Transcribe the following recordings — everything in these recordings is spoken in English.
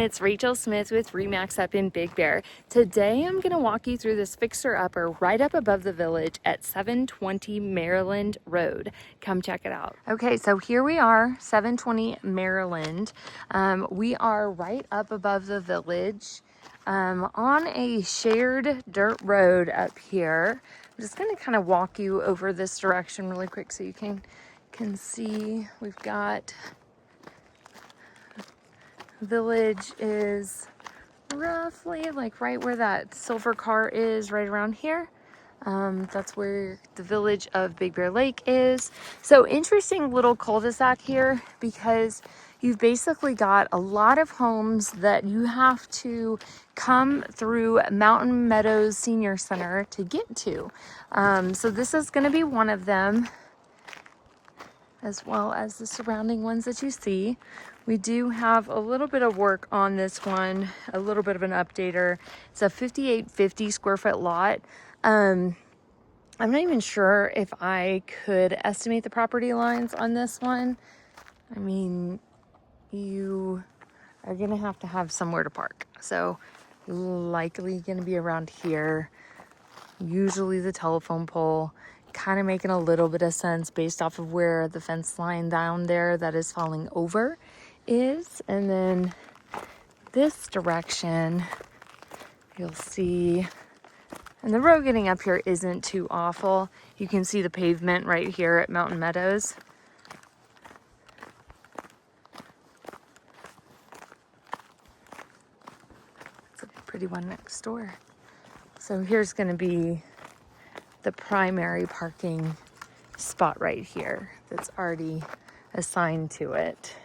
it's Rachel Smith with RE/MAX up in Big Bear. Today I'm going to walk you through this fixer-upper right up above the village at 720 Maryland Road. Come check it out. Okay, so here we are, 720 Maryland. We are right up above the village on a shared dirt road up here. I'm just going to kind of walk you over this direction really quick so you can see. We've got village is roughly like right where that silver car is, right around here. That's where the village of Big Bear Lake is. So interesting little cul-de-sac here because you've basically got a lot of homes that you have to come through Mountain Meadows Senior Center to get to. So this is going to be one of them, as well as the surrounding ones that you see. We do have a little bit of work on this one, a little bit of an updater. It's a 5850 square foot lot. I'm not even sure if I could estimate the property lines on this one. I mean, you are gonna have to have somewhere to park. So likely gonna be around here. Usually the telephone pole, kind of making a little bit of sense based off of where the fence line down there that is falling over is. And then this direction, you'll see, and the road getting up here isn't too awful. You can see the pavement right here at Mountain Meadows. It's a pretty one next door. So here's going to be the primary parking spot right here that's already assigned to it.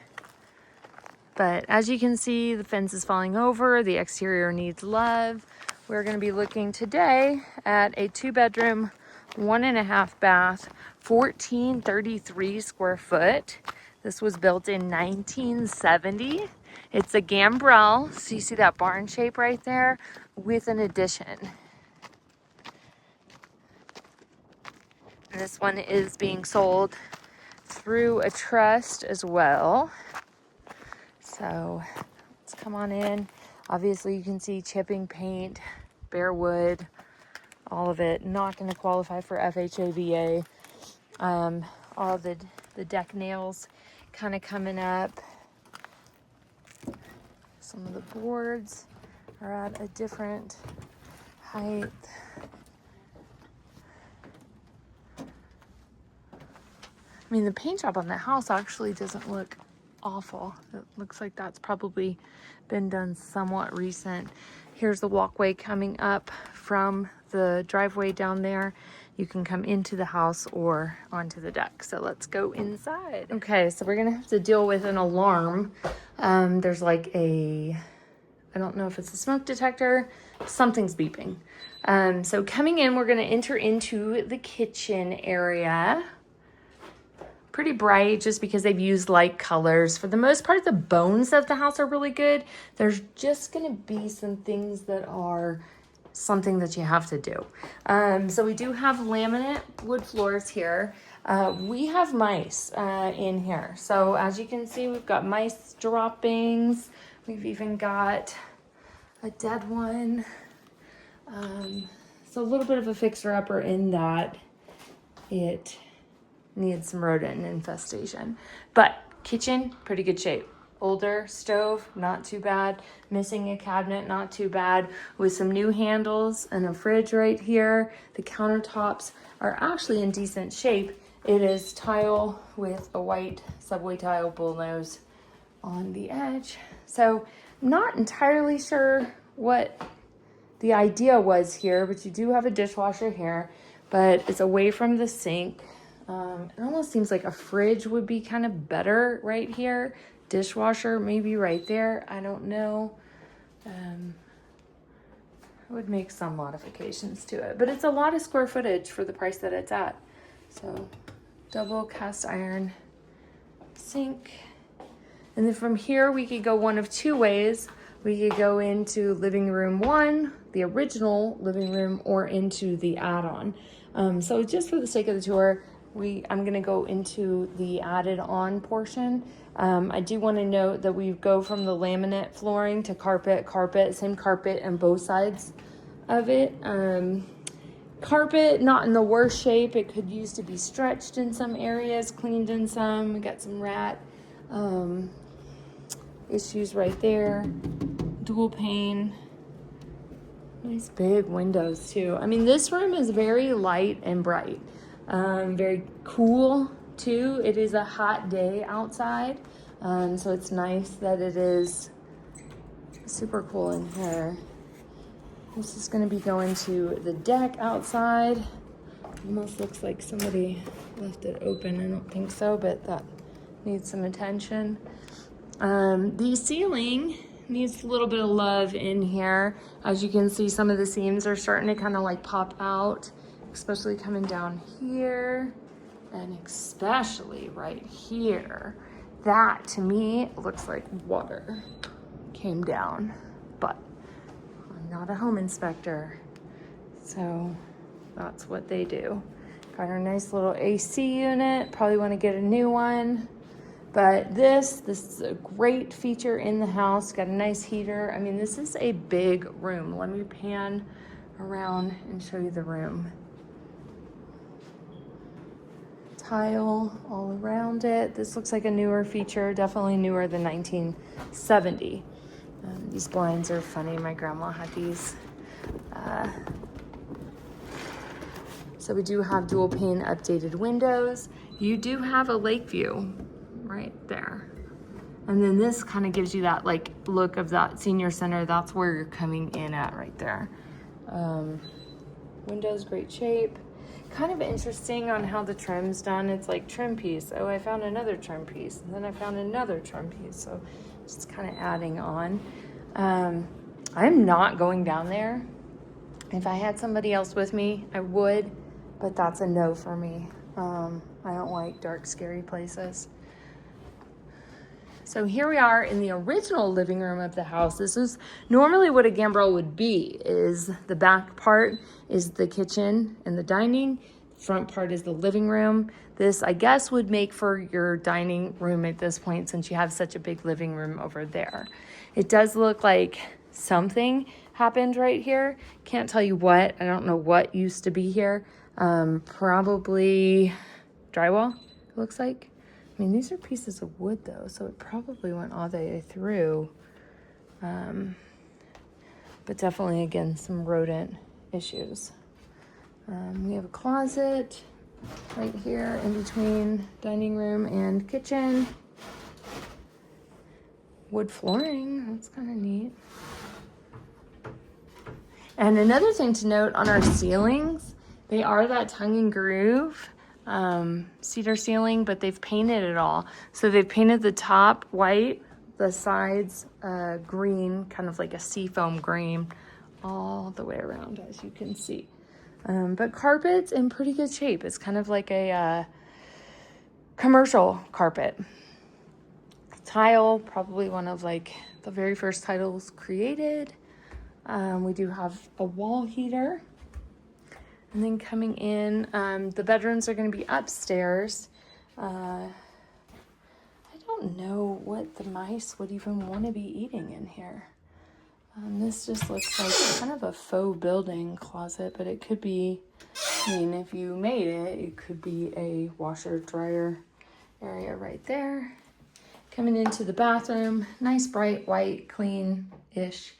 But as you can see, the fence is falling over, the exterior needs love. We're going to be looking today at a 2-bedroom, 1.5 bath, 1433 square foot. This was built in 1970. It's a gambrel, so you see that barn shape right there with an addition. This one is being sold through a trust as well. So let's come on in. Obviously you can see chipping paint, bare wood, all of it. Not going to qualify for FHA, VA. All the deck nails kind of coming up. Some of the boards are at a different height. I mean, the paint job on the house actually doesn't look awful. It looks like that's probably been done somewhat recent. Here's the walkway coming up from the driveway down there. You can come into the house or onto the deck. So let's go inside. Okay, so we're gonna have to deal with an alarm. There's like I don't know if it's a smoke detector, something's beeping. So coming in, we're gonna enter into the kitchen area. Pretty bright just because they've used light colors. For the most part, the bones of the house are really good. There's just gonna be some things that are something that you have to do. So we do have laminate wood floors here. We have mice in here. So as you can see, we've got mice droppings. We've even got a dead one. So a little bit of a fixer-upper in that it needs some rodent infestation. But kitchen, pretty good shape. Older stove, not too bad. Missing a cabinet, not too bad. With some new handles and a fridge right here. The countertops are actually in decent shape. It is tile with a white subway tile bullnose on the edge. So not entirely sure what the idea was here, but you do have a dishwasher here, but it's away from the sink. It almost seems like a fridge would be kind of better right here. Dishwasher maybe right there. I don't know. I would make some modifications to it, but it's a lot of square footage for the price that it's at. So double cast iron sink. And then from here, we could go one of two ways. We could go into living room 1, the original living room, or into the add-on. So just for the sake of the tour, I'm gonna go into the added on portion. I do want to note that we go from the laminate flooring to carpet, same carpet on both sides of it. Carpet, not in the worst shape. It could use to be stretched in some areas, cleaned in some. We got some rat issues right there. Dual pane. Nice big windows too. I mean, this room is very light and bright. Very cool too. It is a hot day outside. So it's nice that it is super cool in here. This is going to be going to the deck outside. Almost looks like somebody left it open. I don't think so, but that needs some attention. The ceiling needs a little bit of love in here. As you can see, some of the seams are starting to kind of like pop out, especially coming down here and especially right here. That to me looks like water came down, but I'm not a home inspector, so that's what they do. Got our nice little AC unit, probably want to get a new one. But this is a great feature in the house. Got a nice heater. I mean, this is a big room. Let me pan around and show you the room. Tile all around it. This looks like a newer feature, definitely newer than 1970. These blinds are funny. My grandma had these. So we do have dual pane updated windows. You do have a lake view right there. And then this kind of gives you that like look of that senior center. That's where you're coming in at right there. Windows, great shape. Kind of interesting on how the trim's done. It's like trim piece. Oh, I found another trim piece. And then I found another trim piece. So just kind of adding on. I'm not going down there. If I had somebody else with me, I would, but that's a no for me. I don't like dark, scary places. So here we are in the original living room of the house. This is normally what a gambrel would be. Is the back part is the kitchen and the dining. Front part is the living room. This, I guess, would make for your dining room at this point since you have such a big living room over there. It does look like something happened right here. Can't tell you what. I don't know what used to be here. Probably drywall, it looks like. I mean, these are pieces of wood though, so it probably went all the way through. But definitely, again, some rodent issues. We have a closet right here in between dining room and kitchen. Wood flooring, that's kind of neat. And another thing to note on our ceilings, they are that tongue and groove cedar ceiling, but they've painted it all. So they've painted the top white, the sides green, kind of like a seafoam green, all the way around, as you can see. But carpet's in pretty good shape. It's kind of like a commercial carpet. Tile, probably one of like the very first tiles created. We do have a wall heater. And then coming in, the bedrooms are going to be upstairs. I don't know what the mice would even want to be eating in here. This just looks like kind of a faux building closet, but it could be, I mean, if you made it, it could be a washer dryer area right there. Coming into the bathroom, nice bright white, clean-ish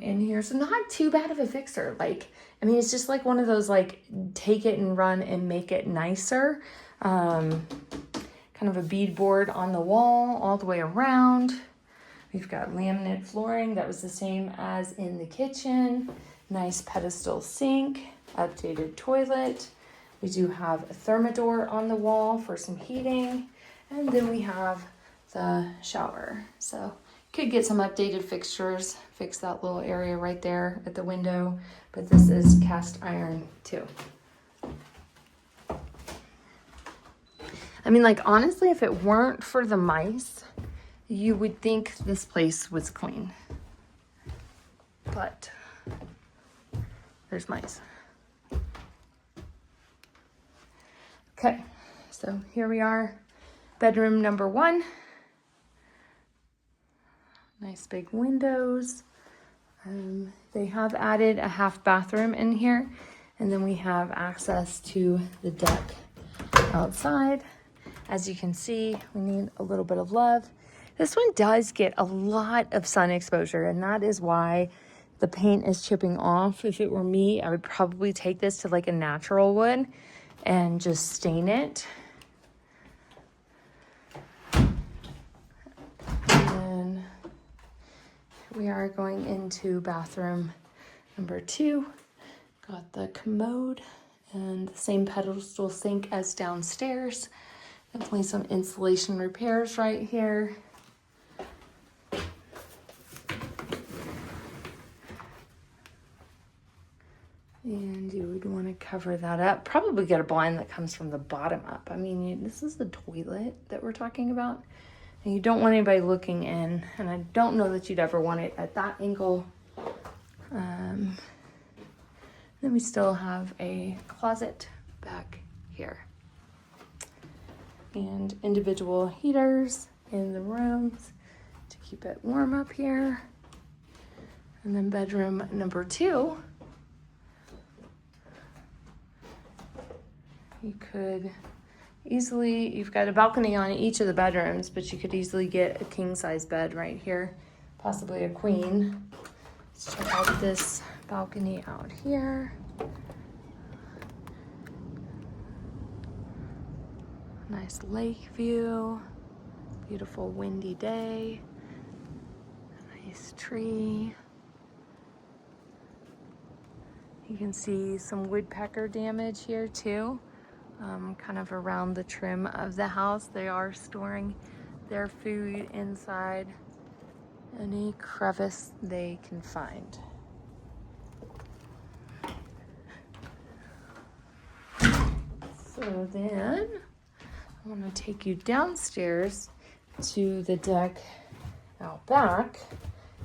in here. So not too bad of a fixer. Like, I mean, it's just like one of those, like, take it and run and make it nicer. Kind of a beadboard on the wall all the way around. We've got laminate flooring that was the same as in the kitchen. Nice pedestal sink, updated toilet. We do have a thermidor on the wall for some heating. And then we have the shower. So could get some updated fixtures, fix that little area right there at the window. But this is cast iron too. I mean, like, honestly, if it weren't for the mice, you would think this place was clean. But there's mice. Okay, so here we are. Bedroom number 1. Nice big windows. They have added a half bathroom in here, and then we have access to the deck outside. As you can see, we need a little bit of love. This one does get a lot of sun exposure, and that is why the paint is chipping off. If it were me, I would probably take this to like a natural wood and just stain it. And we are going into bathroom number 2. Got the commode and the same pedestal sink as downstairs. Definitely some insulation repairs right here. And you would want to cover that up. Probably get a blind that comes from the bottom up. I mean, this is the toilet that we're talking about. And you don't want anybody looking in. And I don't know that you'd ever want it at that angle. Then we still have a closet back here. And individual heaters in the rooms to keep it warm up here. And then bedroom number 2. You could easily, you've got a balcony on each of the bedrooms, but you could easily get a king size bed right here, possibly a queen. Let's check out this balcony out here. Nice lake view, beautiful windy day, nice tree. You can see some woodpecker damage here too. Kind of around the trim of the house. They are storing their food inside any crevice they can find. So then I want to take you downstairs to the deck out back.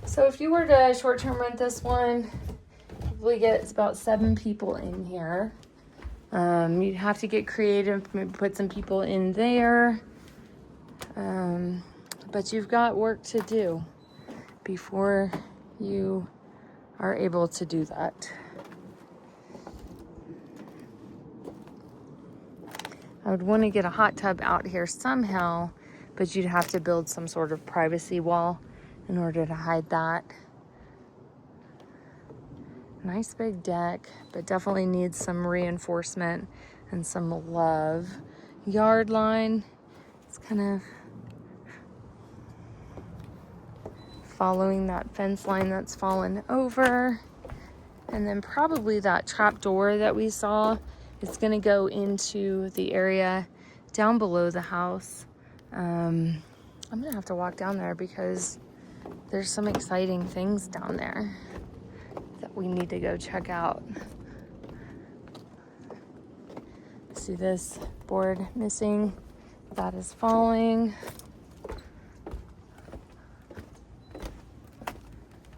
So if you were to short-term rent this one, probably get about 7 people in here. You'd have to get creative, maybe put some people in there. But you've got work to do before you are able to do that. I would want to get a hot tub out here somehow, but you'd have to build some sort of privacy wall in order to hide that. Nice big deck, but definitely needs some reinforcement and some love. Yard line, it's kind of following that fence line that's fallen over. And then probably that trap door that we saw is going to go into the area down below the house. I'm going to have to walk down there because there's some exciting things down there that we need to go check out. See this board missing? That is falling.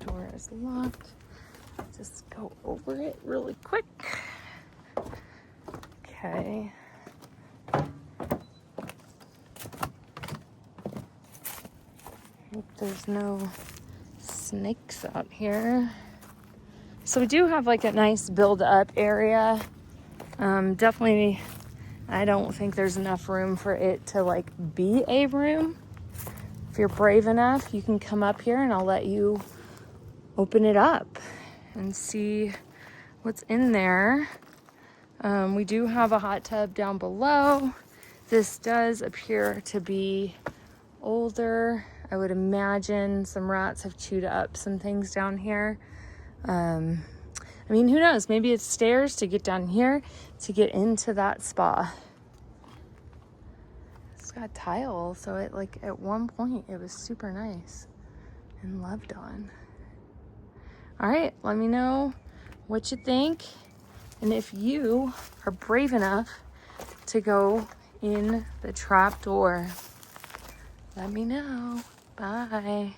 Door is locked. Just go over it really quick. Okay. Hope there's no snakes out here. So we do have like a nice build up area. Definitely, I don't think there's enough room for it to like be a room. If you're brave enough, you can come up here and I'll let you open it up and see what's in there. We do have a hot tub down below. This does appear to be older. I would imagine some rats have chewed up some things down here. I mean, who knows? Maybe it's stairs to get down here to get into that spa. It's got tile, so it like at one point it was super nice and loved on. All right, let me know what you think. And if you are brave enough to go in the trap door, let me know. Bye.